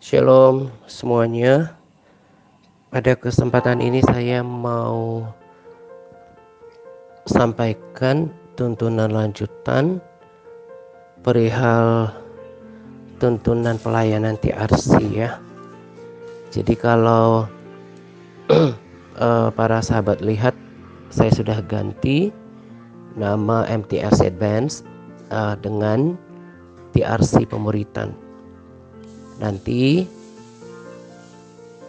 Shalom semuanya. Pada kesempatan ini saya mau sampaikan tuntunan lanjutan perihal tuntunan pelayanan TRC ya. Jadi kalau para sahabat lihat, saya sudah ganti nama MTRC Advance dengan TRC Pemuritan. Nanti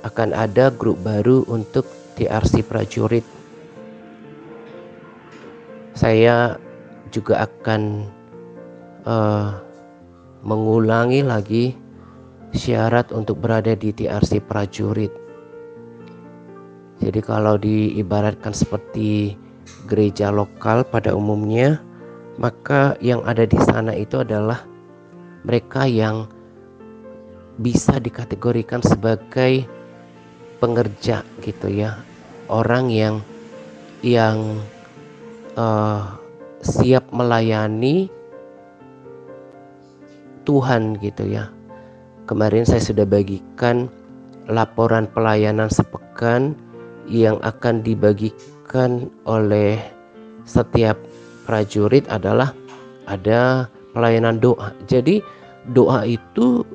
akan ada grup baru untuk TRC Prajurit. Saya juga akan mengulangi lagi syarat untuk berada di TRC Prajurit. Jadi kalau diibaratkan seperti gereja lokal pada umumnya, maka yang ada di sana itu adalah mereka yang bisa dikategorikan sebagai pengerja gitu ya, orang yang siap melayani Tuhan gitu ya. Kemarin saya sudah bagikan laporan pelayanan sepekan yang akan dibagikan oleh setiap prajurit adalah ada pelayanan doa. Jadi doa itu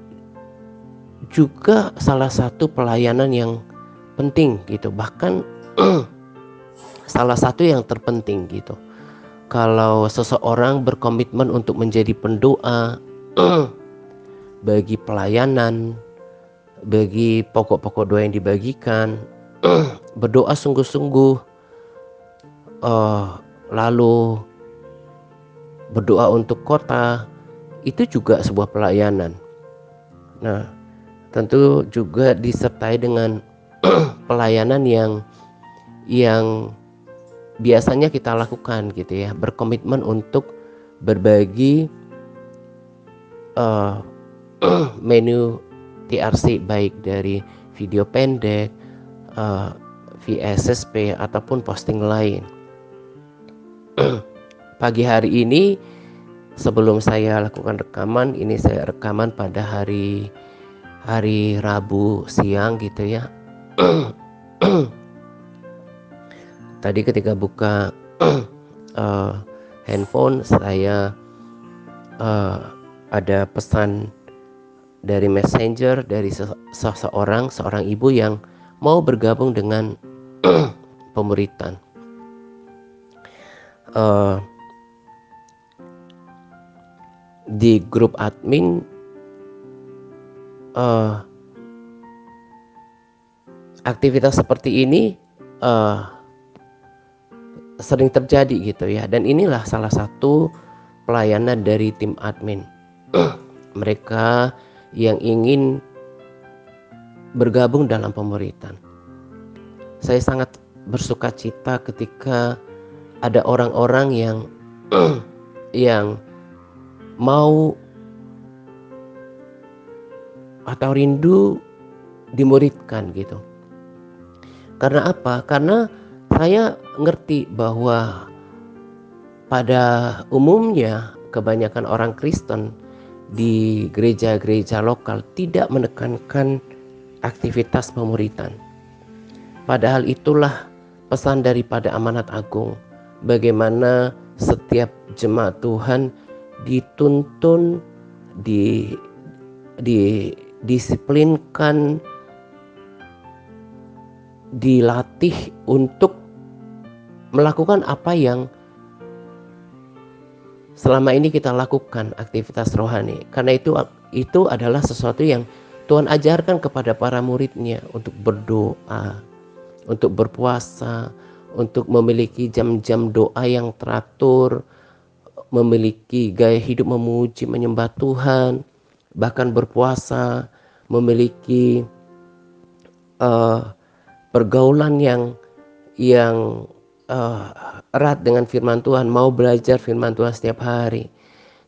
juga salah satu pelayanan yang penting gitu, bahkan salah satu yang terpenting gitu. Kalau seseorang berkomitmen untuk menjadi pendoa bagi pelayanan, bagi pokok-pokok doa yang dibagikan, berdoa sungguh-sungguh, lalu berdoa untuk kota, itu juga sebuah pelayanan. Nah, tentu juga disertai dengan pelayanan yang biasanya kita lakukan gitu ya, berkomitmen untuk berbagi menu TRC baik dari video pendek, VSSP ataupun posting lain. Pagi hari ini sebelum saya lakukan rekaman, ini saya rekaman pada hari Rabu siang gitu ya. Tadi ketika buka handphone saya ada pesan dari messenger dari seorang ibu yang mau bergabung dengan pemuritan. Di grup admin aktivitas seperti ini sering terjadi gitu ya, dan inilah salah satu pelayanan dari tim admin. Mereka yang ingin bergabung dalam pemuritan. Saya sangat bersuka cita ketika ada orang-orang yang mau atau rindu dimuridkan gitu. Karena apa? Karena saya ngerti bahwa pada umumnya kebanyakan orang Kristen di gereja-gereja lokal tidak menekankan aktivitas pemuritan. Padahal itulah pesan daripada amanat agung, bagaimana setiap jemaat Tuhan dituntun, didisiplinkan, dilatih untuk melakukan apa yang selama ini kita lakukan, aktivitas rohani. Karena itu adalah sesuatu yang Tuhan ajarkan kepada para muridnya, untuk berdoa, untuk berpuasa, untuk memiliki jam-jam doa yang teratur, memiliki gaya hidup memuji menyembah Tuhan, bahkan berpuasa, memiliki pergaulan yang erat dengan firman Tuhan, mau belajar firman Tuhan setiap hari.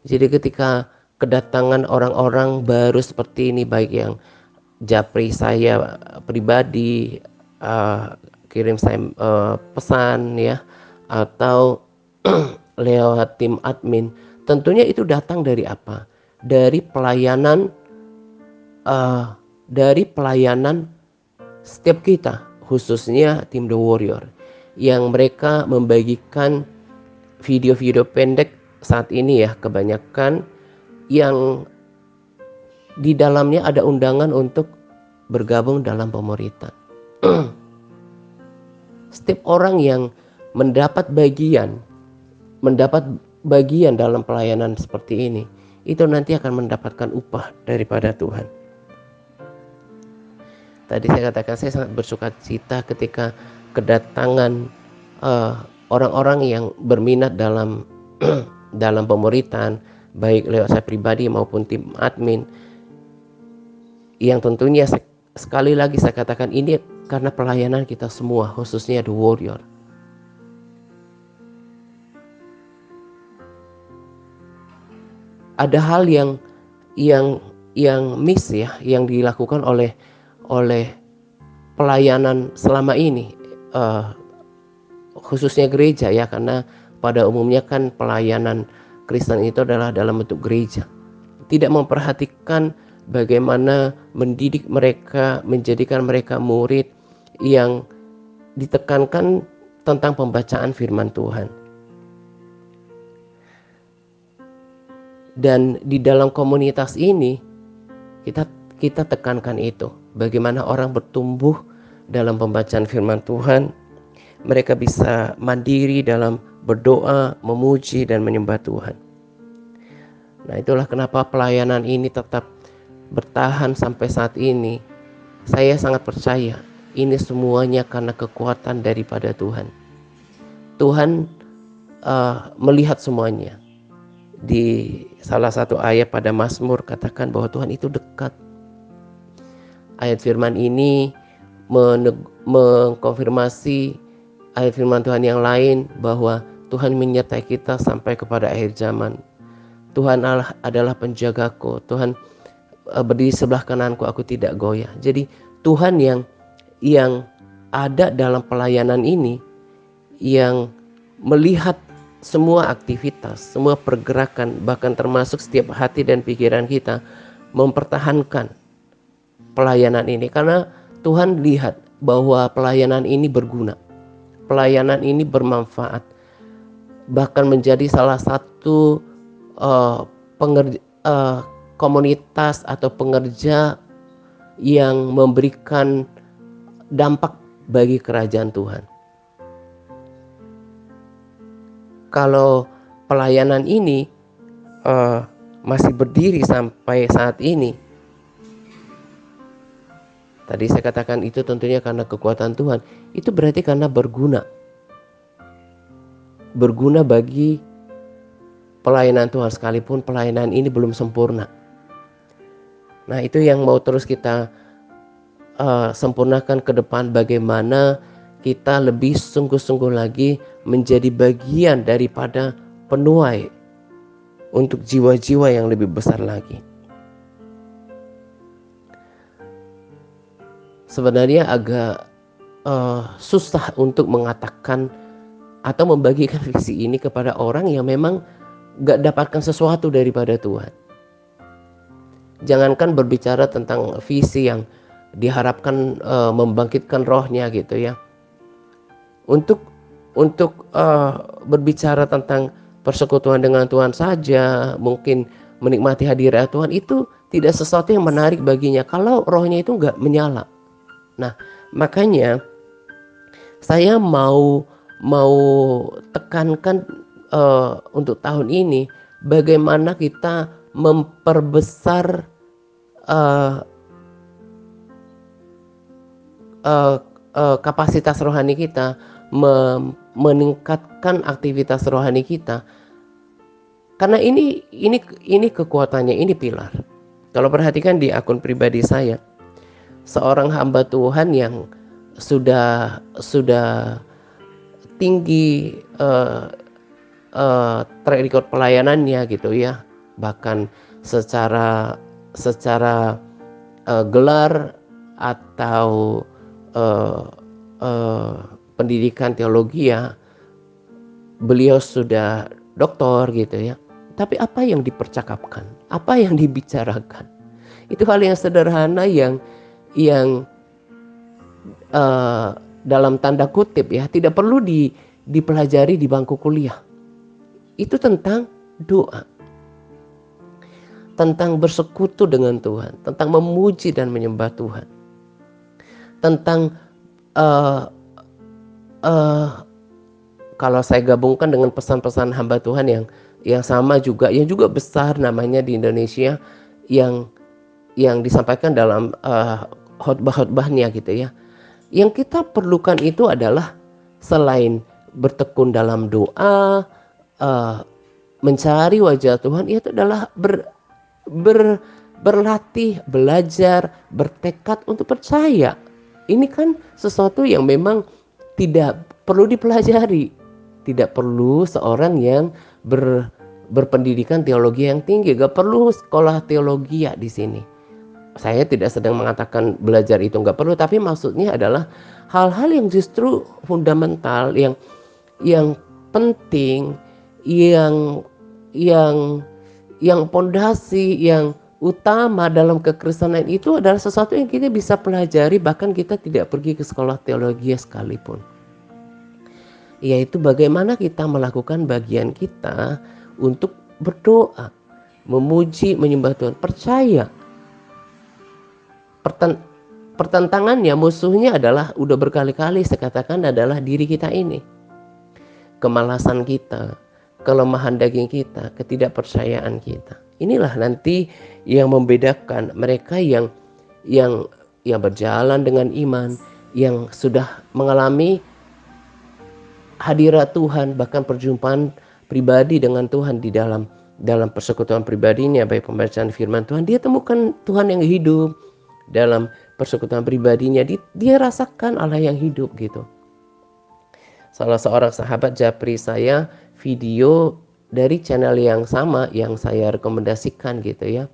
Jadi ketika kedatangan orang-orang baru seperti ini, baik yang japri saya pribadi, kirim saya pesan ya, atau lewat tim admin, tentunya itu datang dari apa? Dari pelayanan dari pelayanan setiap kita, khususnya tim The Warrior, yang mereka membagikan video-video pendek saat ini ya, kebanyakan yang di dalamnya ada undangan untuk bergabung dalam pemuritan. Setiap orang yang mendapat bagian dalam pelayanan seperti ini, itu nanti akan mendapatkan upah daripada Tuhan. Tadi saya katakan saya sangat bersuka cita ketika kedatangan orang-orang yang berminat dalam dalam pemuritan, baik lewat saya pribadi maupun tim admin, yang tentunya sekali lagi saya katakan ini karena pelayanan kita semua, khususnya The Warrior. Ada hal yang miss ya, yang dilakukan oleh pelayanan selama ini, khususnya gereja ya, karena pada umumnya kan pelayanan Kristen itu adalah dalam bentuk gereja. Tidak memperhatikan bagaimana mendidik mereka, menjadikan mereka murid yang ditekankan tentang pembacaan firman Tuhan. Dan di dalam komunitas ini kita tekankan itu, bagaimana orang bertumbuh dalam pembacaan firman Tuhan, mereka bisa mandiri dalam berdoa, memuji dan menyembah Tuhan. Nah, itulah kenapa pelayanan ini tetap bertahan sampai saat ini. Saya sangat percaya ini semuanya karena kekuatan daripada Tuhan. Tuhan melihat semuanya. Di salah satu ayat pada Mazmur katakan bahwa Tuhan itu dekat. Ayat firman ini mengkonfirmasi ayat firman Tuhan yang lain bahwa Tuhan menyertai kita sampai kepada akhir zaman. Tuhan Allah adalah penjagaku. Tuhan berdiri sebelah kananku, aku tidak goyah. Jadi Tuhan yang ada dalam pelayanan ini, yang melihat semua aktivitas, semua pergerakan, bahkan termasuk setiap hati dan pikiran kita, mempertahankan pelayanan ini. Karena Tuhan lihat bahwa pelayanan ini berguna, pelayanan ini bermanfaat, bahkan menjadi salah satu komunitas atau pengerja yang memberikan dampak bagi kerajaan Tuhan. Kalau pelayanan ini masih berdiri sampai saat ini, tadi saya katakan itu tentunya karena kekuatan Tuhan. Itu berarti karena berguna bagi pelayanan Tuhan, sekalipun pelayanan ini belum sempurna. Nah, itu yang mau terus kita sempurnakan ke depan, bagaimana kita lebih sungguh-sungguh lagi menjadi bagian daripada penuai untuk jiwa-jiwa yang lebih besar lagi. Sebenarnya agak susah untuk mengatakan atau membagikan visi ini kepada orang yang memang gak dapatkan sesuatu daripada Tuhan. Jangankan berbicara tentang visi yang diharapkan membangkitkan rohnya gitu ya. Untuk berbicara tentang persekutuan dengan Tuhan saja, mungkin menikmati hadirat Tuhan, itu tidak sesuatu yang menarik baginya kalau rohnya itu gak menyala. Nah, makanya saya mau tekankan untuk tahun ini bagaimana kita memperbesar kapasitas rohani kita, meningkatkan aktivitas rohani kita. Karena ini kekuatannya, ini pilar. Kalau perhatikan di akun pribadi saya, seorang hamba Tuhan yang sudah tinggi track record pelayanannya gitu ya, bahkan secara gelar atau pendidikan teologi ya, beliau sudah doktor gitu ya. Tapi apa yang dipercakapkan, apa yang dibicarakan, itu hal yang sederhana yang yang dalam tanda kutip ya tidak perlu dipelajari di bangku kuliah. Itu tentang doa, tentang bersekutu dengan Tuhan, tentang memuji dan menyembah Tuhan, tentang uh, uh, kalau saya gabungkan dengan pesan-pesan hamba Tuhan yang sama juga, yang juga besar namanya di Indonesia, yang disampaikan dalam khotbah-khotbahnya gitu ya. Yang kita perlukan itu adalah selain bertekun dalam doa, mencari wajah Tuhan, itu adalah berlatih, belajar, bertekad untuk percaya. Ini kan sesuatu yang memang tidak perlu dipelajari. Tidak perlu seorang yang berpendidikan teologi yang tinggi. Gak perlu sekolah teologi ya di sini. Saya tidak sedang mengatakan belajar itu nggak perlu, tapi maksudnya adalah hal-hal yang justru fundamental, yang penting, yang pondasi, yang utama dalam kekristenan itu adalah sesuatu yang kita bisa pelajari bahkan kita tidak pergi ke sekolah teologi sekalipun. Yaitu bagaimana kita melakukan bagian kita untuk berdoa, memuji, menyembah Tuhan, percaya. Pertentangannya, musuhnya adalah, udah berkali-kali saya katakan, adalah diri kita ini. Kemalasan kita, kelemahan daging kita, ketidakpercayaan kita. Inilah nanti yang membedakan mereka yang berjalan dengan iman, yang sudah mengalami hadirat Tuhan, bahkan perjumpaan pribadi dengan Tuhan di dalam persekutuan pribadinya, baik pembacaan firman Tuhan, dia temukan Tuhan yang hidup. Dalam persekutuan pribadinya dia rasakan Allah yang hidup gitu. Salah seorang sahabat japri saya video dari channel yang sama yang saya rekomendasikan gitu ya.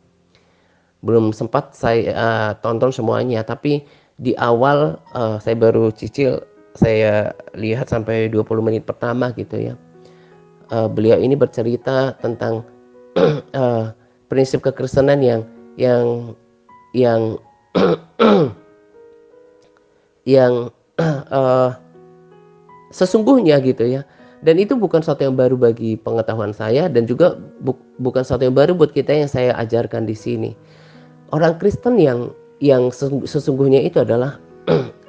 Belum sempat saya tonton semuanya, tapi di awal saya baru cicil, saya lihat sampai 20 menit pertama gitu ya. Beliau ini bercerita tentang prinsip kekristenan yang sesungguhnya gitu ya. Dan itu bukan sesuatu yang baru bagi pengetahuan saya, dan juga bukan sesuatu yang baru buat kita yang saya ajarkan di sini. Orang Kristen yang sesungguhnya itu adalah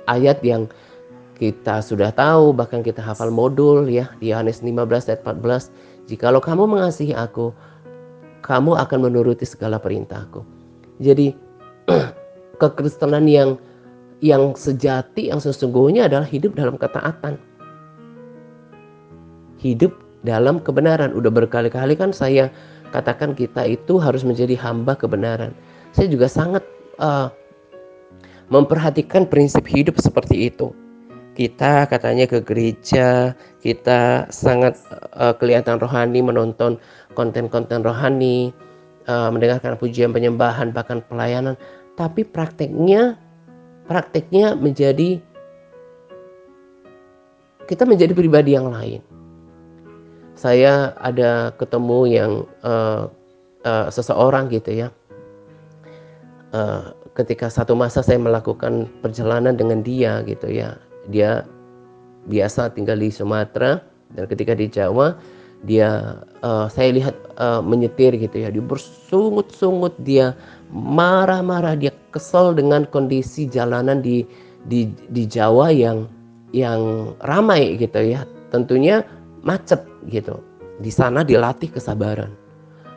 ayat yang kita sudah tahu, bahkan kita hafal modul ya, di Yohanes 15 ayat 14. Jikalau kamu mengasihi aku, kamu akan menuruti segala perintahku. Jadi kekristenan yang sejati, yang sesungguhnya adalah hidup dalam ketaatan, hidup dalam kebenaran. Udah berkali-kali kan saya katakan kita itu harus menjadi hamba kebenaran. Saya juga sangat memperhatikan prinsip hidup seperti itu. Kita katanya ke gereja, kita sangat kelihatan rohani, menonton konten-konten rohani, mendengarkan pujian penyembahan, bahkan pelayanan. Tapi prakteknya kita menjadi pribadi yang lain. Saya ada ketemu yang seseorang gitu ya. Ketika satu masa saya melakukan perjalanan dengan dia gitu ya. Dia biasa tinggal di Sumatera, dan ketika di Jawa dia saya lihat menyetir gitu ya. Dia bersungut-sungut, dia marah-marah, dia kesel dengan kondisi jalanan di Jawa yang ramai gitu ya. Tentunya macet gitu. Di sana dilatih kesabaran.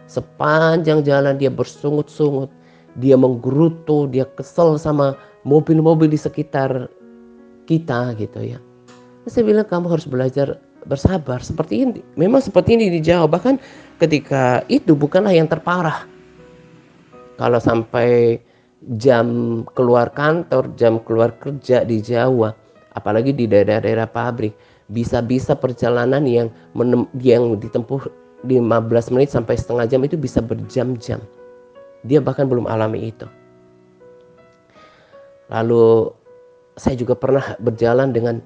Sepanjang jalan dia bersungut-sungut, dia menggerutu, dia kesel sama mobil-mobil di sekitar kita gitu ya. Saya bilang kamu harus belajar bersabar. Seperti ini, memang seperti ini di Jawa. Bahkan ketika itu bukanlah yang terparah. Kalau sampai jam keluar kantor, jam keluar kerja di Jawa, apalagi di daerah-daerah pabrik, bisa-bisa perjalanan yang ditempuh 15 menit sampai setengah jam itu bisa berjam-jam. Dia bahkan belum alami itu. Lalu saya juga pernah berjalan dengan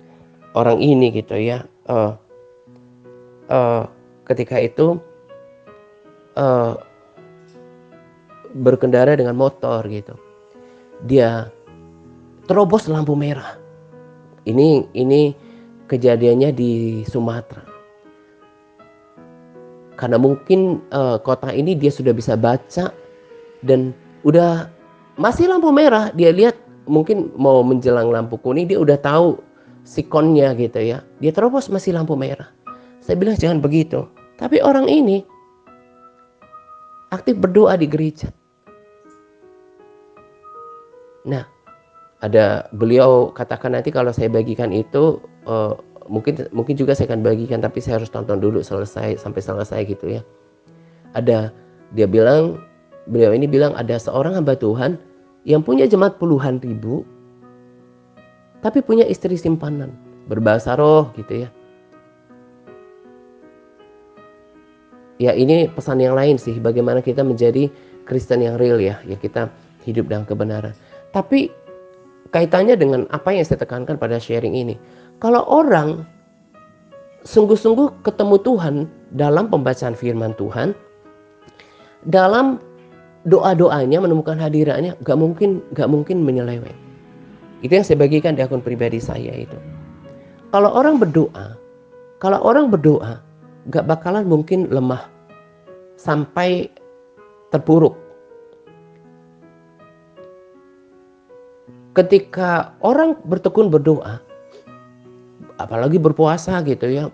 orang ini gitu ya. Ketika itu berkendara dengan motor gitu. Dia terobos lampu merah. Ini kejadiannya di Sumatera. Karena mungkin kota ini dia sudah bisa baca dan udah masih lampu merah, dia lihat mungkin mau menjelang lampu kuning, dia udah tahu sikonnya gitu ya. Dia terobos masih lampu merah. Saya bilang jangan begitu. Tapi orang ini aktif berdoa di gereja. Nah, ada beliau katakan nanti kalau saya bagikan itu mungkin juga saya akan bagikan, tapi saya harus tonton dulu sampai selesai gitu ya. Ada beliau ini bilang ada seorang hamba Tuhan yang punya jemaat puluhan ribu tapi punya istri simpanan berbahasa roh gitu ya. Ya ini pesan yang lain sih, bagaimana kita menjadi Kristen yang real ya kita hidup dalam kebenaran. Tapi kaitannya dengan apa yang saya tekankan pada sharing ini. Kalau orang sungguh-sungguh ketemu Tuhan dalam pembacaan firman Tuhan, dalam doa-doanya menemukan hadirannya, gak mungkin menyeleweng. Itu yang saya bagikan di akun pribadi saya itu. Kalau orang berdoa gak bakalan mungkin lemah sampai terpuruk. Ketika orang bertekun berdoa, apalagi berpuasa gitu ya,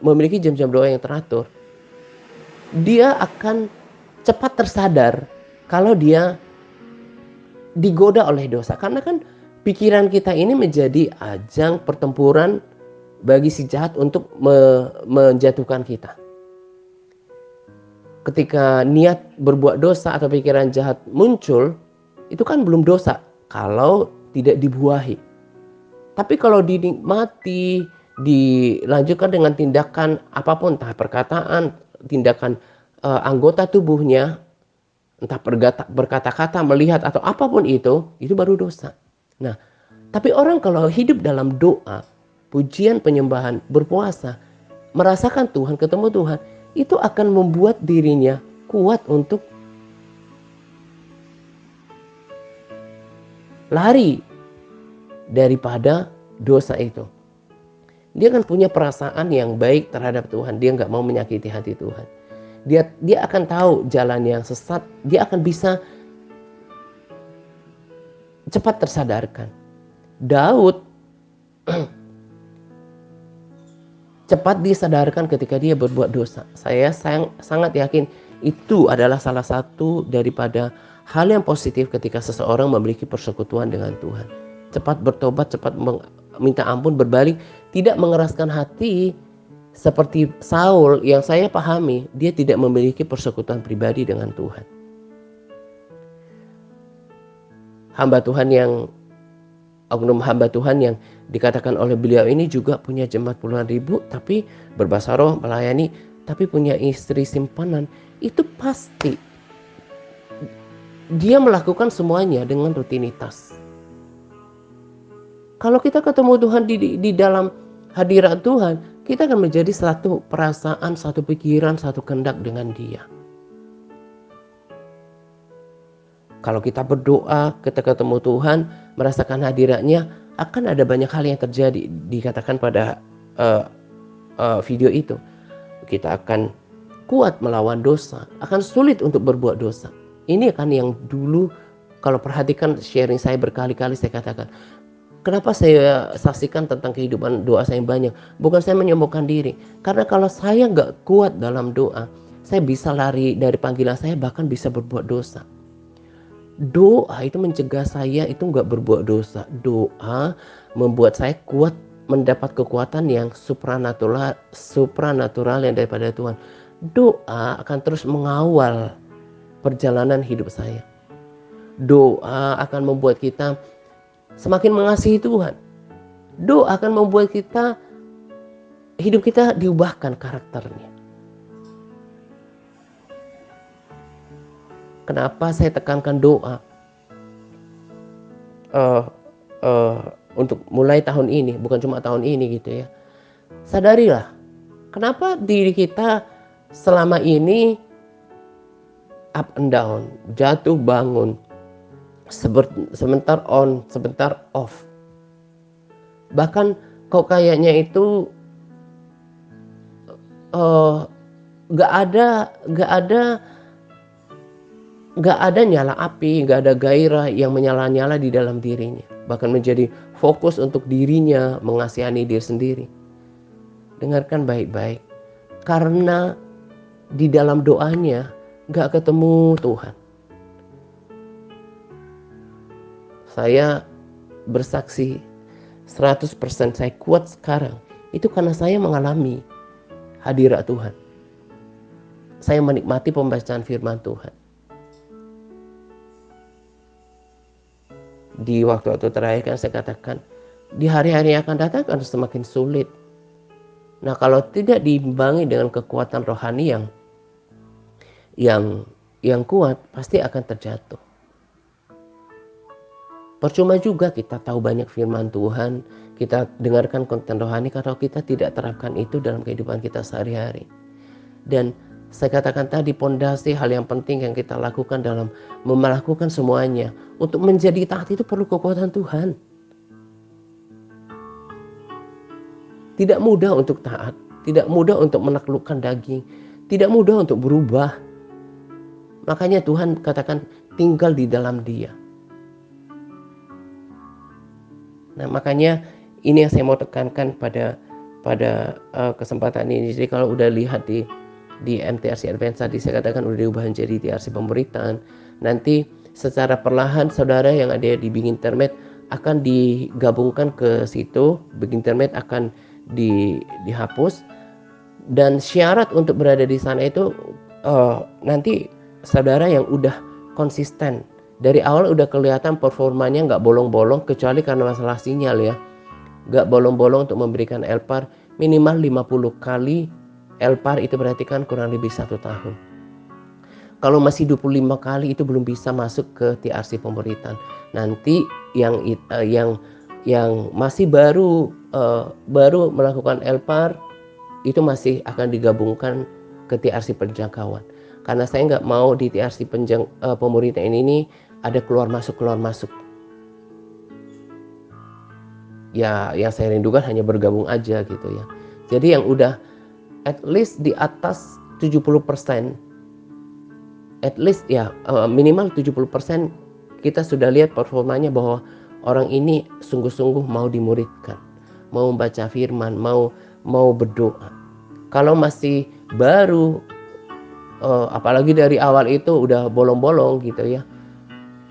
memiliki jam-jam doa yang teratur, dia akan cepat tersadar kalau dia digoda oleh dosa. Karena kan pikiran kita ini menjadi ajang pertempuran bagi si jahat untuk menjatuhkan kita. Ketika niat berbuat dosa atau pikiran jahat muncul, itu kan belum dosa kalau tidak dibuahi. Tapi kalau dinikmati, dilanjutkan dengan tindakan apapun, entah perkataan, tindakan anggota tubuhnya, entah berkata-kata, melihat atau apapun itu baru dosa. Nah, tapi orang kalau hidup dalam doa, pujian, penyembahan, berpuasa, merasakan Tuhan, ketemu Tuhan, itu akan membuat dirinya kuat untuk lari daripada dosa itu. Dia akan punya perasaan yang baik terhadap Tuhan. Dia nggak mau menyakiti hati Tuhan. Dia akan tahu jalan yang sesat. Dia akan bisa cepat tersadarkan. Daud cepat disadarkan ketika dia berbuat dosa. Saya sangat yakin itu adalah salah satu daripada hal yang positif ketika seseorang memiliki persekutuan dengan Tuhan. Cepat bertobat, cepat minta ampun, berbalik, tidak mengeraskan hati seperti Saul yang saya pahami, dia tidak memiliki persekutuan pribadi dengan Tuhan. Oknum hamba Tuhan yang dikatakan oleh beliau ini juga punya jemaat puluhan ribu, tapi berbahasa roh, melayani, tapi punya istri simpanan. Itu pasti dia melakukan semuanya dengan rutinitas. Kalau kita ketemu Tuhan di dalam hadirat Tuhan, kita akan menjadi satu perasaan, satu pikiran, satu kehendak dengan Dia. Kalau kita berdoa, kita ketemu Tuhan, merasakan hadiratnya, akan ada banyak hal yang terjadi. Dikatakan pada video itu, kita akan kuat melawan dosa, akan sulit untuk berbuat dosa. Ini kan yang dulu, kalau perhatikan sharing saya berkali-kali saya katakan, kenapa saya saksikan tentang kehidupan doa saya yang banyak. Bukan saya menyombongkan diri, karena kalau saya nggak kuat dalam doa, saya bisa lari dari panggilan saya, bahkan bisa berbuat dosa. Doa itu mencegah saya itu nggak berbuat dosa. Doa membuat saya kuat, mendapat kekuatan yang supranatural yang daripada Tuhan. Doa akan terus mengawal perjalanan hidup saya. Doa akan membuat kita semakin mengasihi Tuhan. Doa akan membuat hidup kita diubahkan karakternya. Kenapa saya tekankan doa untuk mulai tahun ini, bukan cuma tahun ini gitu ya. Sadarilah, kenapa diri kita selama ini up and down, jatuh bangun, sebentar on, sebentar off. Bahkan kok kayaknya itu eh, nggak ada nggak ada nggak ada nyala api, nggak ada gairah yang menyala-nyala di dalam dirinya. Bahkan menjadi fokus untuk dirinya, mengasihani diri sendiri. Dengarkan baik-baik. Karena di dalam doanya nggak ketemu Tuhan. Saya bersaksi 100% saya kuat sekarang. Itu karena saya mengalami hadirat Tuhan. Saya menikmati pembacaan firman Tuhan. Di waktu-waktu terakhir kan saya katakan, di hari-hari yang akan datang akan semakin sulit. Nah, kalau tidak diimbangi dengan kekuatan rohani yang kuat, pasti akan terjatuh. Percuma juga kita tahu banyak firman Tuhan, kita dengarkan konten rohani kalau kita tidak terapkan itu dalam kehidupan kita sehari-hari. Dan saya katakan tadi, pondasi hal yang penting yang kita lakukan dalam melakukan semuanya. Untuk menjadi taat itu perlu kekuatan Tuhan. Tidak mudah untuk taat, tidak mudah untuk menaklukkan daging, tidak mudah untuk berubah. Makanya Tuhan katakan tinggal di dalam Dia. Nah, makanya ini yang saya mau tekankan pada kesempatan ini. Jadi kalau udah lihat di MTRC Advance tadi saya katakan udah diubah menjadi TRC Pemberitaan, nanti secara perlahan saudara yang ada di Big Internet akan digabungkan ke situ. Big Internet akan dihapus, dan syarat untuk berada di sana itu nanti saudara yang udah konsisten dari awal, udah kelihatan performanya nggak bolong-bolong, kecuali karena masalah sinyal ya, nggak bolong-bolong untuk memberikan LPAR minimal 50 kali. LPAR itu berarti kan kurang lebih 1 tahun. Kalau masih 25 kali itu belum bisa masuk ke TRC Pemberitaan. Nanti yang masih baru melakukan LPAR itu masih akan digabungkan ke TRC Penjangkauan. Karena saya nggak mau di TRC Pemberitaan ini ada keluar masuk. Ya, yang saya rindukan hanya bergabung aja gitu ya. Jadi yang udah at least di atas 70%, at least ya minimal 70% kita sudah lihat performanya bahwa orang ini sungguh-sungguh mau dimuridkan, mau membaca firman, mau berdoa. Kalau masih baru, apalagi dari awal itu udah bolong-bolong gitu ya,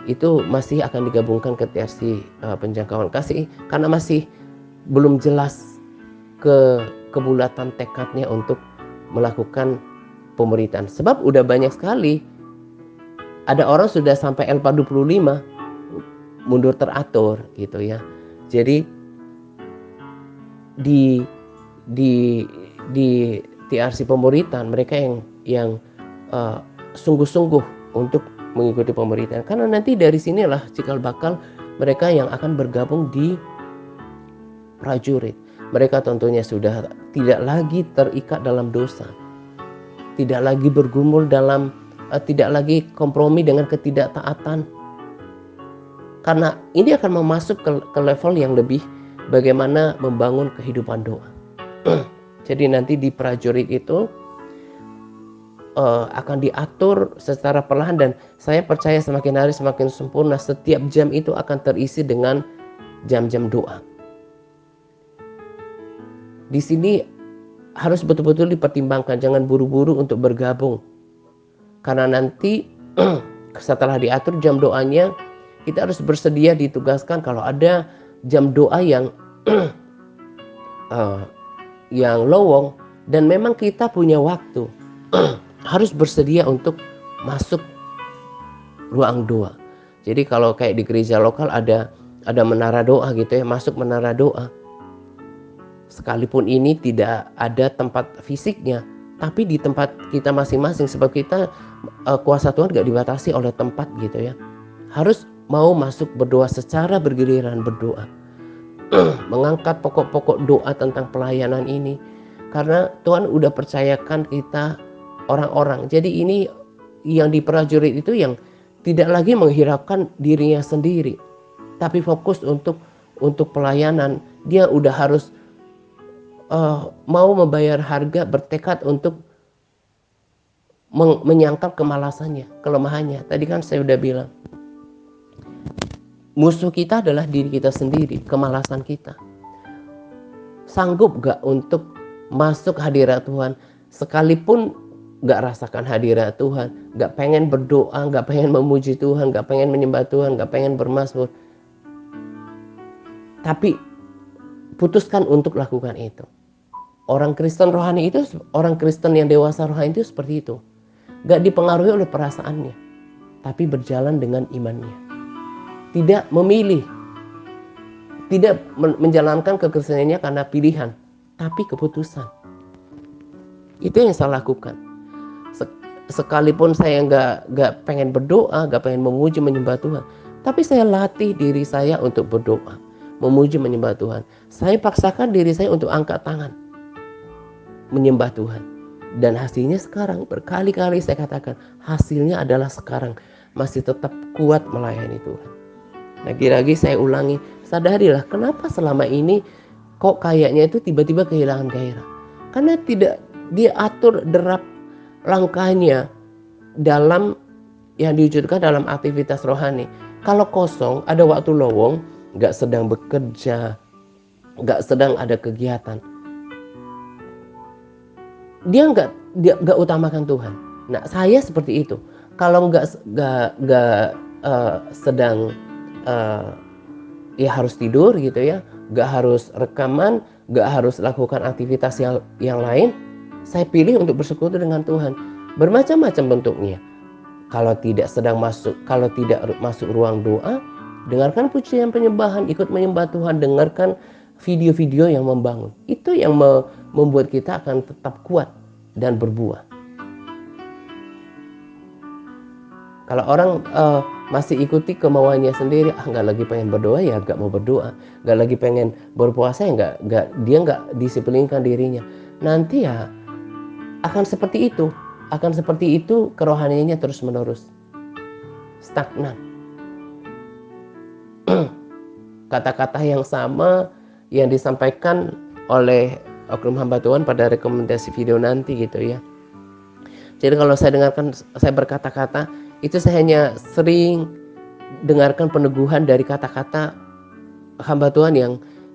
itu masih akan digabungkan ke TRC Penjangkauan kasih, karena masih belum jelas kebulatan tekadnya untuk melakukan pemberitaan. Sebab udah banyak sekali, ada orang sudah sampai L425 mundur teratur gitu ya. Jadi di TRC Pemberitaan mereka yang sungguh-sungguh untuk mengikuti pemberitaan, karena nanti dari sinilah cikal bakal mereka yang akan bergabung di prajurit. Mereka tentunya sudah tidak lagi terikat dalam dosa, tidak lagi bergumul dalam tidak lagi kompromi dengan ketidaktaatan, karena ini akan memasuk ke level yang lebih bagaimana membangun kehidupan doa. Jadi nanti di prajurit itu akan diatur secara perlahan, dan saya percaya semakin hari semakin sempurna. Setiap jam itu akan terisi dengan jam-jam doa. Di sini harus betul-betul dipertimbangkan, jangan buru-buru untuk bergabung, karena nanti setelah diatur jam doanya, kita harus bersedia ditugaskan kalau ada jam doa yang yang lowong dan memang kita punya waktu. Harus bersedia untuk masuk ruang doa. Jadi kalau kayak di gereja lokal ada menara doa gitu ya, masuk menara doa. Sekalipun ini tidak ada tempat fisiknya, tapi di tempat kita masing-masing, sebab kita kuasa Tuhan gak dibatasi oleh tempat gitu ya. Harus mau masuk berdoa secara bergiliran berdoa. Mengangkat pokok-pokok doa tentang pelayanan ini. Karena Tuhan udah percayakan kita orang-orang. Jadi ini yang di prajurit itu yang tidak lagi menghiraukan dirinya sendiri, tapi fokus untuk pelayanan. Dia udah harus mau membayar harga, bertekad untuk menyangkal kemalasannya, kelemahannya. Tadi kan saya udah bilang, musuh kita adalah diri kita sendiri, kemalasan kita. Sanggup gak untuk masuk hadirat Tuhan, sekalipun gak rasakan hadirat Tuhan, gak pengen berdoa, gak pengen memuji Tuhan, gak pengen menyembah Tuhan, gak pengen bermazmur, tapi putuskan untuk lakukan itu. Orang Kristen rohani itu, orang Kristen yang dewasa rohani itu seperti itu. Gak dipengaruhi oleh perasaannya, tapi berjalan dengan imannya. Tidak memilih, tidak menjalankan kekristenannya karena pilihan, tapi keputusan. Itu yang saya lakukan. Sekalipun saya gak pengen berdoa, gak pengen memuji menyembah Tuhan, tapi saya latih diri saya untuk berdoa, memuji menyembah Tuhan. Saya paksakan diri saya untuk angkat tangan, menyembah Tuhan. Dan hasilnya sekarang, berkali-kali saya katakan, hasilnya adalah sekarang masih tetap kuat melayani Tuhan. Lagi-lagi saya ulangi, sadarilah kenapa selama ini kok kayaknya itu tiba-tiba kehilangan gairah. Karena tidak dia atur derap langkahnya dalam yang diwujudkan dalam aktivitas rohani. Kalau kosong, ada waktu lowong, gak sedang bekerja, gak sedang ada kegiatan, dia nggak utamakan Tuhan. Nah, saya seperti itu. Kalau nggak sedang ya harus tidur gitu ya, nggak harus rekaman, nggak harus lakukan aktivitas yang lain, saya pilih untuk bersekutu dengan Tuhan. Bermacam-macam bentuknya. Kalau tidak masuk ruang doa, dengarkan pujian penyembahan, ikut menyembah Tuhan, dengarkan video-video yang membangun. Itu yang membuat kita akan tetap kuat dan berbuah. Kalau orang masih ikuti kemauannya sendiri, nggak lagi pengen berdoa ya nggak mau berdoa, nggak lagi pengen berpuasa ya dia nggak disiplinkan dirinya. Nanti ya akan seperti itu kerohaniannya terus menerus stagnan. Kata-kata yang sama yang disampaikan oleh oknum hamba Tuhan pada rekomendasi video nanti gitu ya. Jadi kalau saya berkata-kata, itu saya hanya sering dengarkan peneguhan dari kata-kata hamba Tuhan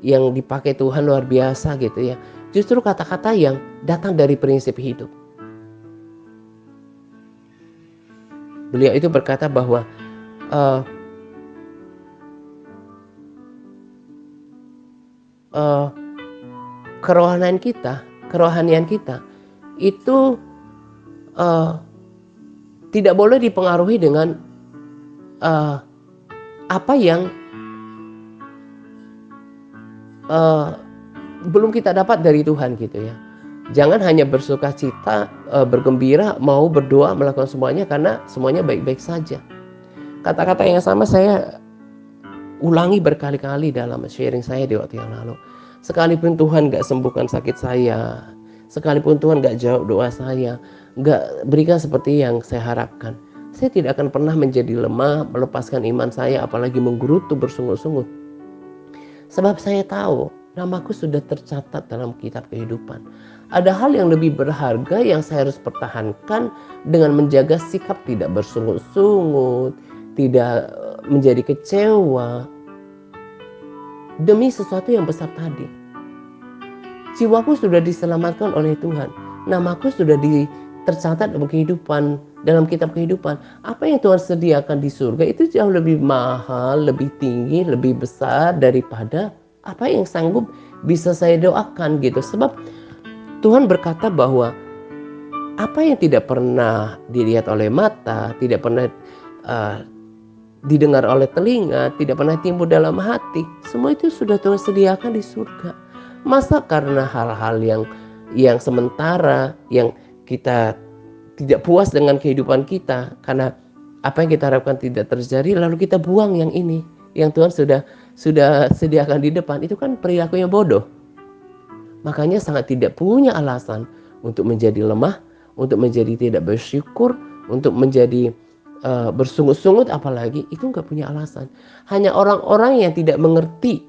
yang dipakai Tuhan luar biasa gitu ya. Justru kata-kata yang datang dari prinsip hidup. Beliau itu berkata bahwa kerohanian kita itu tidak boleh dipengaruhi dengan apa yang belum kita dapat dari Tuhan gitu ya. Jangan hanya bersuka cita, bergembira, mau berdoa, melakukan semuanya karena semuanya baik-baik saja. Kata-kata yang sama saya ulangi berkali-kali dalam sharing saya di waktu yang lalu. Sekalipun Tuhan gak sembuhkan sakit saya, sekalipun Tuhan gak jawab doa saya, gak berikan seperti yang saya harapkan, saya tidak akan pernah menjadi lemah, melepaskan iman saya, apalagi menggerutu bersungguh-sungguh. Sebab saya tahu namaku sudah tercatat dalam kitab kehidupan. Ada hal yang lebih berharga yang saya harus pertahankan dengan menjaga sikap tidak bersungut-sungut, tidak menjadi kecewa demi sesuatu yang besar tadi. Jiwaku sudah diselamatkan oleh Tuhan. Namaku sudah tercatat dalam kitab kehidupan. Apa yang Tuhan sediakan di surga itu jauh lebih mahal, lebih tinggi, lebih besar daripada apa yang sanggup bisa saya doakan gitu. Sebab Tuhan berkata bahwa apa yang tidak pernah dilihat oleh mata, tidak pernah didengar oleh telinga, tidak pernah timbul dalam hati, semua itu sudah Tuhan sediakan di surga. Masa karena hal-hal yang sementara, yang kita tidak puas dengan kehidupan kita, karena apa yang kita harapkan tidak terjadi, lalu kita buang yang ini, yang Tuhan sudah sediakan di depan, itu kan perilaku yang bodoh. Makanya sangat tidak punya alasan untuk menjadi lemah, untuk menjadi tidak bersyukur, untuk menjadi bersungut-sungut apalagi, itu nggak punya alasan. Hanya orang-orang yang tidak mengerti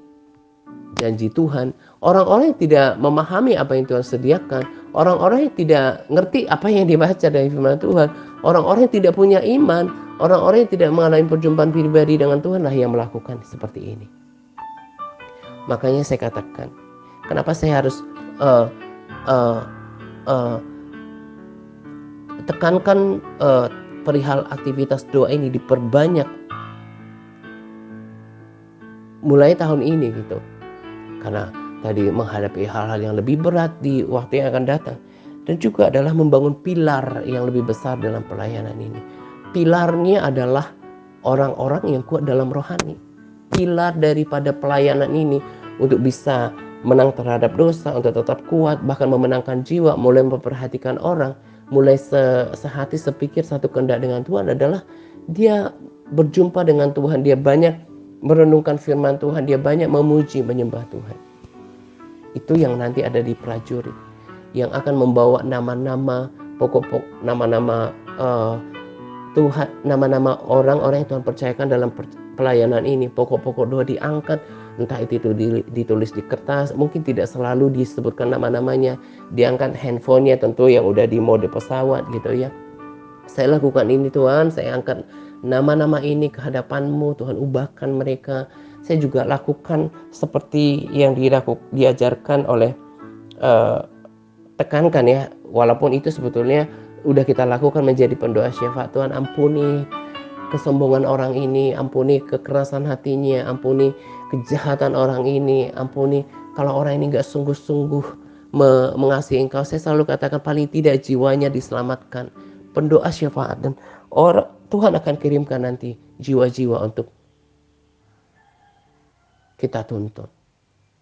janji Tuhan, orang-orang yang tidak memahami apa yang Tuhan sediakan, orang-orang yang tidak ngerti apa yang dibaca dari firman Tuhan, orang-orang yang tidak punya iman, orang-orang yang tidak mengalami perjumpaan pribadi dengan Tuhan lah yang melakukan seperti ini. Makanya saya katakan, kenapa saya harus tekankan perihal aktivitas doa ini diperbanyak mulai tahun ini gitu. Karena tadi menghadapi hal-hal yang lebih berat di waktu yang akan datang. Dan juga adalah membangun pilar yang lebih besar dalam pelayanan ini. Pilarnya adalah orang-orang yang kuat dalam rohani. Pilar daripada pelayanan ini untuk bisa menang terhadap dosa, untuk tetap kuat, bahkan memenangkan jiwa, mulai memperhatikan orang, mulai sehati, sepikir, satu kehendak dengan Tuhan adalah dia berjumpa dengan Tuhan, dia banyak merenungkan firman Tuhan, dia banyak memuji, menyembah Tuhan. Itu yang nanti ada di prajurit, yang akan membawa nama-nama pokok-pokok, nama-nama Tuhan, nama-nama orang-orang yang Tuhan percayakan dalam pelayanan ini. Pokok-pokok doa diangkat, entah itu ditulis di kertas, mungkin tidak selalu disebutkan nama-namanya, diangkat handphonenya tentu yang udah di mode pesawat gitu ya. Saya lakukan ini Tuhan, saya angkat nama-nama ini ke hadapan-Mu, Tuhan ubahkan mereka. Saya juga lakukan seperti yang diajarkan oleh tekankan ya, walaupun itu sebetulnya udah kita lakukan menjadi pendoa syafaat. Tuhan ampuni kesombongan orang ini, ampuni kekerasan hatinya, ampuni kejahatan orang ini, ampuni kalau orang ini gak sungguh-sungguh mengasihi Engkau. Saya selalu katakan paling tidak jiwanya diselamatkan. Pendoa syafaat, dan Tuhan akan kirimkan nanti jiwa-jiwa untuk kita tuntun.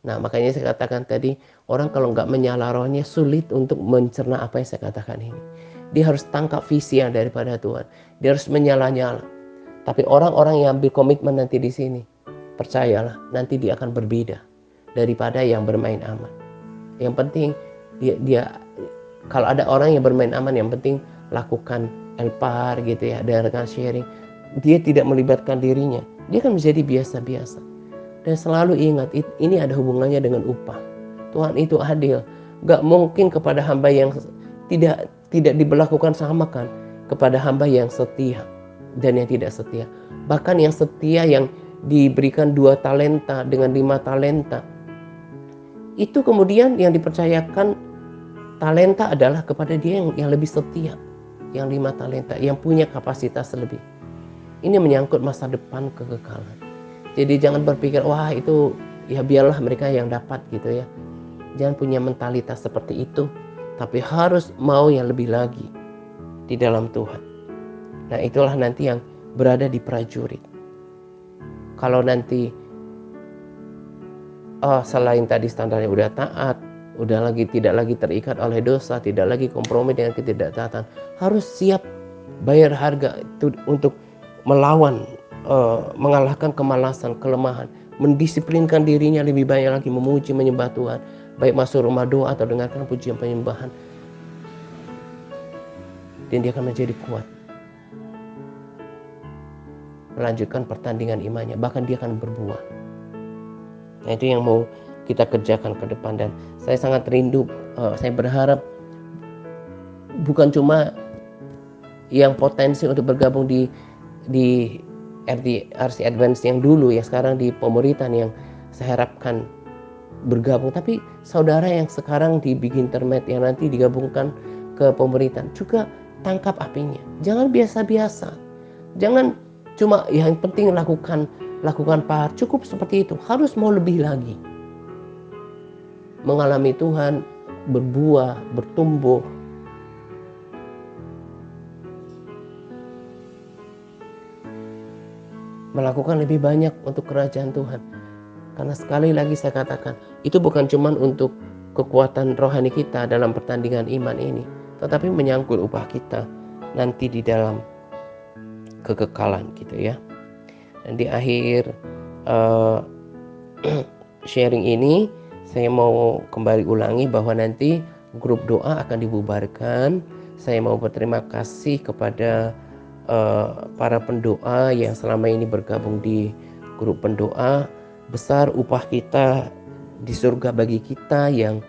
Nah makanya saya katakan tadi, orang kalau nggak menyala rohnya sulit untuk mencerna apa yang saya katakan ini. Dia harus tangkap visi yang daripada Tuhan. Dia harus menyala-nyala. Tapi orang-orang yang ambil komitmen nanti di sini, percayalah nanti dia akan berbeda daripada yang bermain aman. Yang penting dia kalau ada orang yang bermain aman, yang penting lakukan elpar gitu ya, dengarkan sharing. Dia tidak melibatkan dirinya, dia kan menjadi biasa-biasa. Dan selalu ingat, ini ada hubungannya dengan upah. Tuhan itu adil. Gak mungkin kepada hamba yang tidak diberlakukan samakan kepada hamba yang setia dan yang tidak setia. Bahkan yang setia yang diberikan 2 talenta dengan 5 talenta, itu kemudian yang dipercayakan talenta adalah kepada dia yang lebih setia, yang 5 talenta, yang punya kapasitas lebih. Ini menyangkut masa depan kekekalan. Jadi jangan berpikir, wah itu ya biarlah mereka yang dapat gitu ya. Jangan punya mentalitas seperti itu, tapi harus mau yang lebih lagi di dalam Tuhan. Nah itulah nanti yang berada di prajurit. Kalau nanti selain tadi standarnya udah taat, udah tidak lagi terikat oleh dosa, tidak lagi kompromi dengan ketidaktaatan, harus siap bayar harga itu untuk melawan, mengalahkan kemalasan, kelemahan, mendisiplinkan dirinya lebih banyak lagi memuji, menyembah Tuhan, baik masuk rumah doa atau dengarkan pujian penyembahan, dan dia akan menjadi kuat melanjutkan pertandingan imannya, bahkan dia akan berbuah. Nah itu yang mau kita kerjakan ke depan, dan saya sangat rindu, saya berharap bukan cuma yang potensi untuk bergabung di RC Advance yang dulu ya, sekarang di Pemuritan yang saya harapkan bergabung, tapi saudara yang sekarang di Big Internet yang nanti digabungkan ke Pemuritan juga tangkap apinya. Jangan biasa-biasa, jangan cuma yang penting lakukan par, cukup seperti itu. Harus mau lebih lagi, mengalami Tuhan, berbuah, bertumbuh. Melakukan lebih banyak untuk kerajaan Tuhan. Karena sekali lagi saya katakan, itu bukan cuma untuk kekuatan rohani kita dalam pertandingan iman ini, tetapi menyangkut upah kita nanti di dalam kekekalan gitu ya. Dan di akhir sharing ini, saya mau kembali ulangi bahwa nanti grup doa akan dibubarkan. Saya mau berterima kasih kepada para pendoa yang selama ini bergabung di grup pendoa, besar upah kita di surga bagi kita yang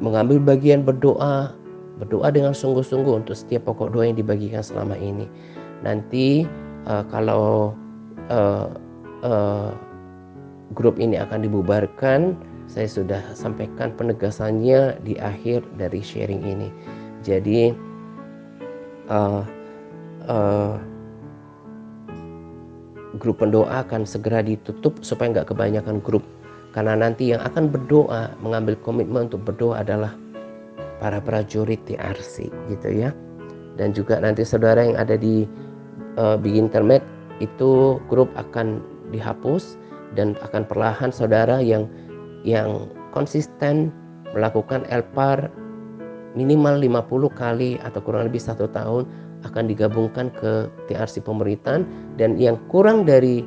mengambil bagian berdoa dengan sungguh-sungguh untuk setiap pokok doa yang dibagikan selama ini. Nanti kalau grup ini akan dibubarkan, saya sudah sampaikan penegasannya di akhir dari sharing ini. Jadi grup pendoa akan segera ditutup supaya nggak kebanyakan grup, karena nanti yang akan berdoa, mengambil komitmen untuk berdoa adalah para prajurit TRC gitu ya. Dan juga nanti saudara yang ada di Big Internet itu grup akan dihapus, dan akan perlahan saudara yang konsisten melakukan LPAR minimal 50 kali atau kurang lebih 1 tahun akan digabungkan ke TRC pemerintahan, dan yang kurang dari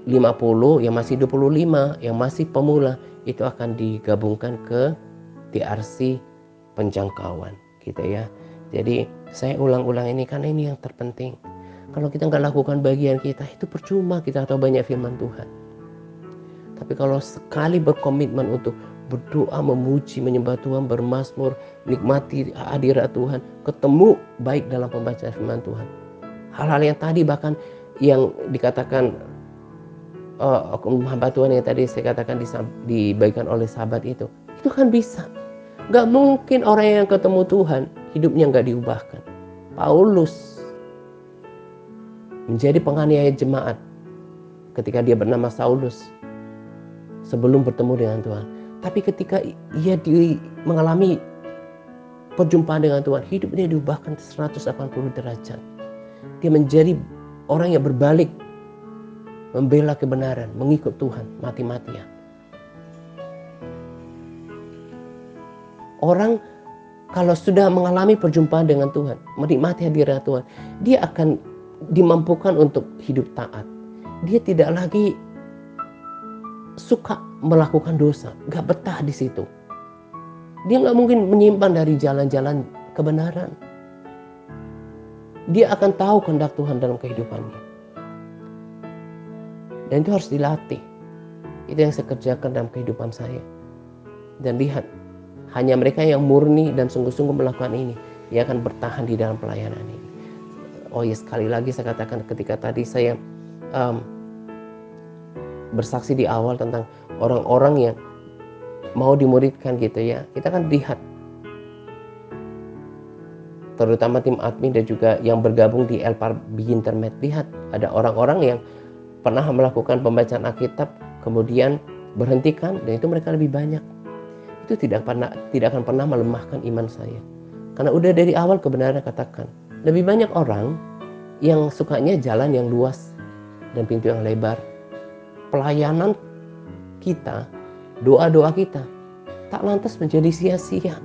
50, yang masih 25, yang masih pemula itu akan digabungkan ke TRC penjangkauan gitu ya. Jadi saya ulang-ulang ini karena ini yang terpenting. Kalau kita nggak lakukan bagian kita, itu percuma kita tahu banyak firman Tuhan. Tapi kalau sekali berkomitmen untuk berdoa, memuji, menyembah Tuhan, bermazmur, nikmati hadirat Tuhan, ketemu baik dalam pembacaan firman Tuhan. Hal-hal yang tadi bahkan yang dikatakan hamba Tuhan yang tadi saya katakan dibagikan oleh sahabat itu kan bisa. Gak mungkin orang yang ketemu Tuhan hidupnya gak diubahkan. Paulus menjadi penganiaya jemaat ketika dia bernama Saulus sebelum bertemu dengan Tuhan. Tapi ketika ia mengalami perjumpaan dengan Tuhan, hidupnya diubahkan 180 derajat. Dia menjadi orang yang berbalik, membela kebenaran, mengikut Tuhan, mati-matian. Orang kalau sudah mengalami perjumpaan dengan Tuhan, menikmati hadirat Tuhan, dia akan dimampukan untuk hidup taat. Dia tidak lagi suka melakukan dosa, gak betah di situ. Dia gak mungkin menyimpan dari jalan-jalan kebenaran. Dia akan tahu kehendak Tuhan dalam kehidupannya. Dan itu harus dilatih. Itu yang saya kerjakan dalam kehidupan saya. Dan lihat, hanya mereka yang murni dan sungguh-sungguh melakukan ini, dia akan bertahan di dalam pelayanan ini. Oh ya, sekali lagi saya katakan ketika tadi saya bersaksi di awal tentang orang-orang yang mau dimuridkan gitu ya. Kita kan lihat, terutama tim admin dan juga yang bergabung di LPAR Big Internet, lihat ada orang-orang yang pernah melakukan pembacaan Alkitab kemudian berhentikan, dan itu mereka lebih banyak. Itu tidak akan pernah melemahkan iman saya, karena udah dari awal kebenaran katakan. Lebih banyak orang yang sukanya jalan yang luas dan pintu yang lebar. Pelayanan kita, doa-doa kita tak lantas menjadi sia-sia.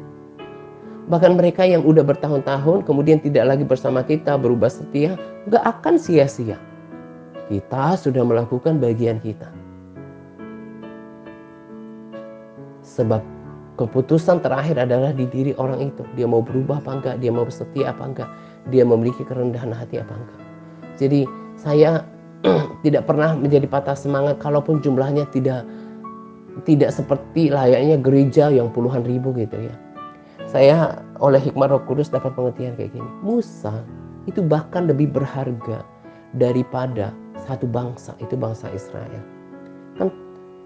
Bahkan mereka yang udah bertahun-tahun kemudian tidak lagi bersama kita, berubah setia, gak akan sia-sia. Kita sudah melakukan bagian kita. Sebab keputusan terakhir adalah di diri orang itu. Dia mau berubah apa enggak, dia mau setia apa enggak, dia memiliki kerendahan hati apa enggak. Jadi saya tidak pernah menjadi patah semangat kalaupun jumlahnya tidak seperti layaknya gereja yang puluhan ribu gitu ya. Saya oleh hikmat Roh Kudus dapat pengertian kayak gini. Musa itu bahkan lebih berharga daripada satu bangsa, itu bangsa Israel. Kan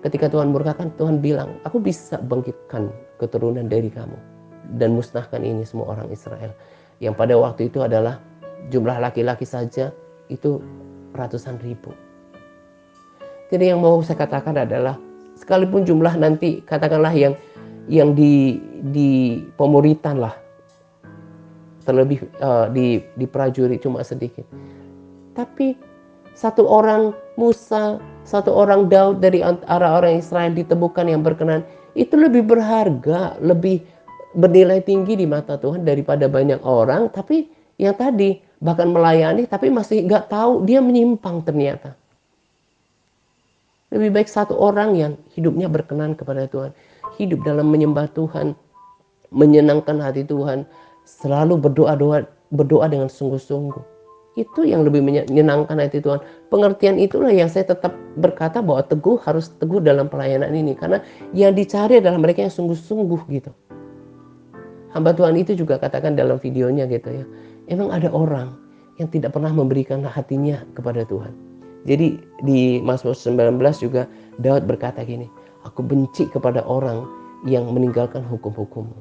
ketika Tuhan murkakan, Tuhan bilang, aku bisa bangkitkan keturunan dari kamu dan musnahkan ini semua orang Israel. Yang pada waktu itu adalah jumlah laki-laki saja itu ratusan ribu. Jadi yang mau saya katakan adalah, sekalipun jumlah nanti katakanlah yang di pemuritan lah, terlebih di prajurit cuma sedikit. Tapi satu orang Musa, satu orang Daud dari antara orang Israel ditemukan yang berkenan, itu lebih berharga, lebih bernilai tinggi di mata Tuhan daripada banyak orang. Tapi yang tadi bahkan melayani tapi masih gak tahu dia menyimpang ternyata. Lebih baik satu orang yang hidupnya berkenan kepada Tuhan, hidup dalam menyembah Tuhan, menyenangkan hati Tuhan, selalu berdoa dengan sungguh-sungguh. Itu yang lebih menyenangkan hati Tuhan. Pengertian itulah yang saya tetap berkata bahwa teguh harus teguh dalam pelayanan ini. Karena yang dicari adalah mereka yang sungguh-sungguh gitu. Hamba Tuhan itu juga katakan dalam videonya gitu ya. Emang ada orang yang tidak pernah memberikan hatinya kepada Tuhan. Jadi di Mazmur 19 juga Daud berkata gini, aku benci kepada orang yang meninggalkan hukum-hukum-Mu.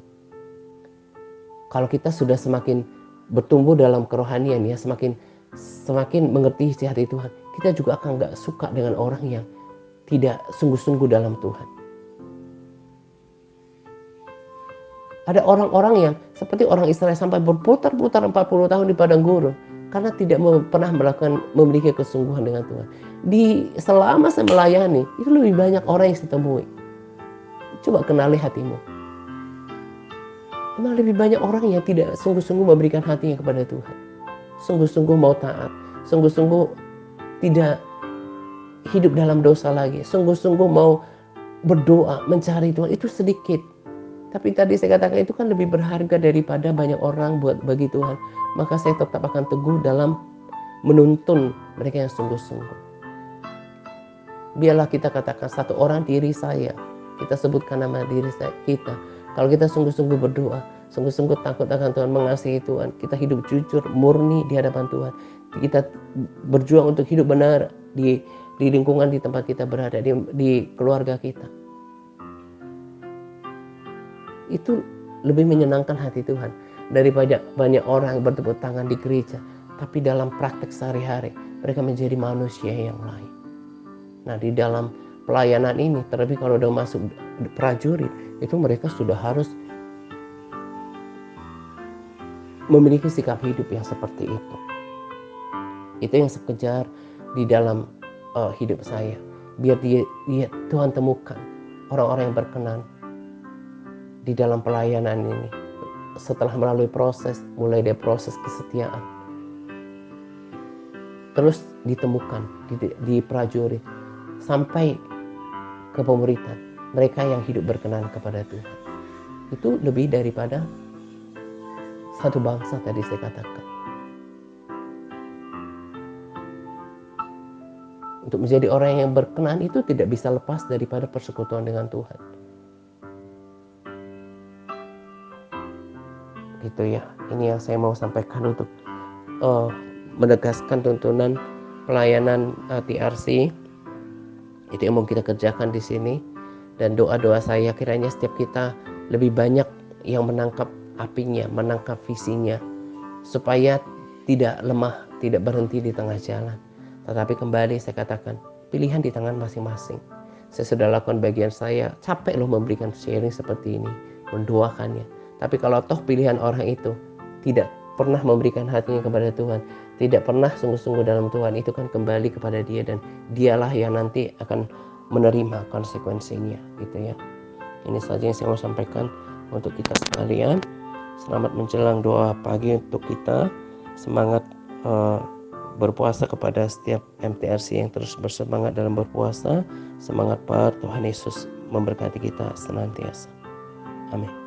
Kalau kita sudah semakin bertumbuh dalam kerohanian ya, semakin mengerti isi hati Tuhan, kita juga akan gak suka dengan orang yang tidak sungguh-sungguh dalam Tuhan. Ada orang-orang yang seperti orang Israel sampai berputar-putar 40 tahun di padang gurun karena tidak pernah memiliki kesungguhan dengan Tuhan. Selama saya melayani, itu lebih banyak orang yang saya temui. Coba kenali hatimu. Memang lebih banyak orang yang tidak sungguh-sungguh memberikan hatinya kepada Tuhan. Sungguh-sungguh mau taat. Sungguh-sungguh tidak hidup dalam dosa lagi. Sungguh-sungguh mau berdoa, mencari Tuhan. Itu sedikit. Tapi tadi saya katakan itu kan lebih berharga daripada banyak orang bagi Tuhan. Maka saya tetap akan teguh dalam menuntun mereka yang sungguh-sungguh. Biarlah kita katakan satu orang diri saya. Kita sebutkan nama diri kita. Kalau kita sungguh-sungguh berdoa, sungguh-sungguh takut akan Tuhan, mengasihi Tuhan, kita hidup jujur, murni di hadapan Tuhan. Kita berjuang untuk hidup benar di lingkungan di tempat kita berada, di keluarga kita. Itu lebih menyenangkan hati Tuhan daripada banyak orang bertepuk tangan di gereja, tapi dalam praktek sehari-hari mereka menjadi manusia yang lain. Nah, di dalam pelayanan ini, terlebih kalau udah masuk prajurit, itu mereka sudah harus memiliki sikap hidup yang seperti itu. Itu yang saya kejar di dalam hidup saya. Biar Tuhan temukan orang-orang yang berkenan di dalam pelayanan ini. Setelah melalui proses, mulai dari proses kesetiaan, terus ditemukan di prajurit, sampai ke pemuritan, mereka yang hidup berkenan kepada Tuhan. Itu lebih daripada satu bangsa tadi saya katakan. Untuk menjadi orang yang berkenan itu tidak bisa lepas daripada persekutuan dengan Tuhan. Gitu ya, ini yang saya mau sampaikan untuk menegaskan tuntunan pelayanan TRC. Itu yang mau kita kerjakan di sini. Dan doa-doa saya kiranya setiap kita lebih banyak yang menangkap apinya, menangkap visinya, supaya tidak lemah, tidak berhenti di tengah jalan. Tetapi kembali saya katakan, pilihan di tangan masing-masing. Saya sudah lakukan bagian saya, capek loh memberikan sharing seperti ini, mendoakannya. Tapi kalau toh pilihan orang itu tidak pernah memberikan hatinya kepada Tuhan, tidak pernah sungguh-sungguh dalam Tuhan, itu kan kembali kepada dia dan dialah yang nanti akan menerima konsekuensinya, gitu ya. Ini saja yang saya mau sampaikan untuk kita sekalian. Selamat menjelang doa pagi untuk kita. Semangat berpuasa kepada setiap MTRC yang terus bersemangat dalam berpuasa. Semangat Tuhan Yesus memberkati kita senantiasa. Amin.